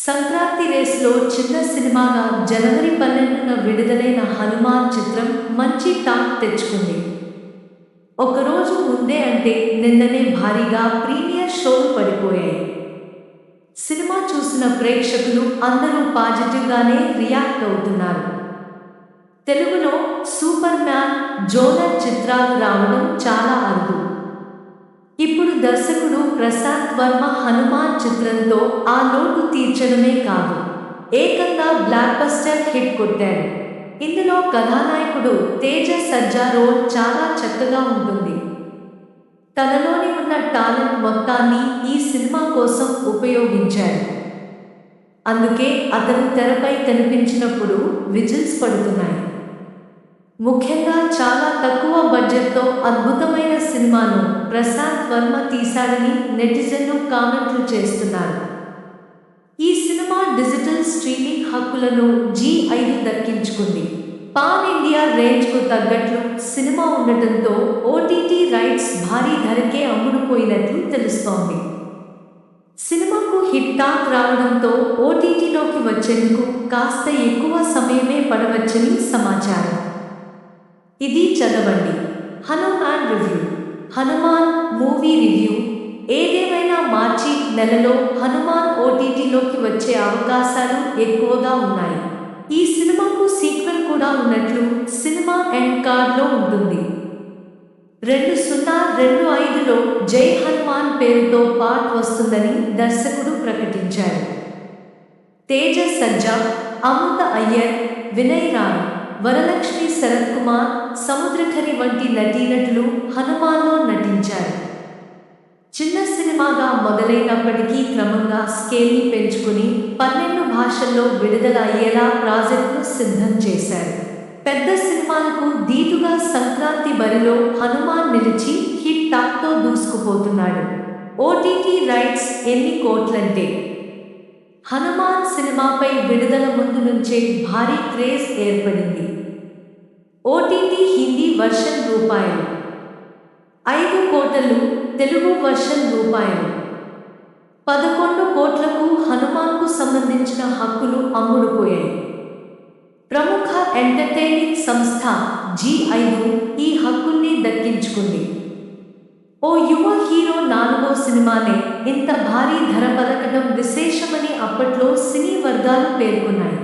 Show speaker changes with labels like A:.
A: సంక్రాంతి రేస్లో చిన్న సినిమాగా జనవరి 12న విడుదలైన హనుమాన్ చిత్రం మంచి టాక్ తెచ్చుకుంది. ఒకరోజు ముందే అంటే నిన్ననే భారీగా ప్రీమియర్ షోలు పడిపోయాయి. సినిమా చూసిన ప్రేక్షకులు అందరూ పాజిటివ్గానే రియాక్ట్ అవుతున్నారు. తెలుగులో సూపర్ మ్యాన్, జోనర్ చిత్రాలు రావడం చాలా అరుదు. ఇప్పుడు దర్శకుడు ప్రశాంత్ వర్మ హనుమాన్ చిత్రంతో ఆ లోటు తీర్చడమే కాదు, ఏకంగా బ్లాక్ బస్టర్ హిట్ కొట్టాడు. ఇందులో కథానాయకుడు తేజ సజ్జా రోల్ చాలా చక్కగా ఉంటుంది. తనలోని ఉన్న టాలెంట్ మొత్తాన్ని ఈ సినిమా కోసం ఉపయోగించాడు. అందుకే అతను తెరపై కనిపించినప్పుడు విజిల్స్ పడుతున్నాయి. ముఖ్యంగా చాలా తక్కువ బడ్జెట్తో అద్భుతమైన సినిమాను ప్రశాంత్ వర్మ తీశాడని నెటిజన్లు కామెంట్లు చేస్తున్నారు. ఈ సినిమా డిజిటల్ స్ట్రీమింగ్ హక్కులను జీ5 దక్కించుకుంది. పాన్ ఇండియా రేంజ్కు తగ్గట్లు సినిమా ఉండటంతో ఓటీటీ రైట్స్ భారీ ధరకే అమ్ముడుపోయినట్లు తెలుస్తోంది. సినిమాకు హిట్ టాక్ రావడంతో ఓటీటీలోకి వచ్చేందుకు కాస్త ఎక్కువ సమయమే పడవచ్చని సమాచారం. ఇది చదవండి. Hanuman review. Hanuman movie review. ఏదేమైనా మార్చి నెలలో హనుమాన్ ఓటీటీలోకి వచ్చే అవకాశాలు ఎక్కువగా ఉన్నాయి. ఈ సినిమాకు సీక్వెల్ కూడా ఉన్నట్లు సినిమా ఎండ్ కార్డ్లో ఉంటుంది. 2025లో జై హనుమాన్ పేరుతో పార్ట్ వస్తుందని దర్శకుడు ప్రకటించారు. తేజ సజ్జా, అమృత అయ్యర్, వినయ్ రాయ్, వరలక్ష్మి శరత్ కుమార్, సముద్రఖని వంటి నటీనటులు హనుమాన్లో నటించారు. చిన్న సినిమాగా మొదలైనప్పటికీ క్రమంగా స్కేల్ని పెంచుకుని 12 భాషల్లో విడుదల అయ్యేలా ప్రాజెక్టును సిద్ధం చేశారు. పెద్ద సినిమాలకు దీటుగా సంక్రాంతి బరిలో హనుమాన్ నిలిచి హిట్ టాక్తో దూసుకుపోతున్నాడు. ఓటీటీ రైట్స్ ఎన్ని కోట్లంటే హనుమాన్ సినిమాపై విడుదల ముందు నుంచే భారీ క్రేజ్ ఏర్పడింది. ఓటీటీ హిందీ వర్షన్ రూపాయలు 5 కోట్లు, తెలుగు వర్షన్ రూపాయలు 11 కోట్లకు హనుమాన్కు సంబంధించిన హక్కులు అమ్ముడుపోయాయి. ప్రముఖ ఎంటర్టైనింగ్ సంస్థ జీ5 ఈ హక్కుల్ని దక్కించుకుంది. ఓ యువ హీరో 4వ సినిమానే ఇంత భారీ ధర పలకడం విశేషమని అప్పట్లో సినీ వర్గాలు పేర్కొన్నాయి.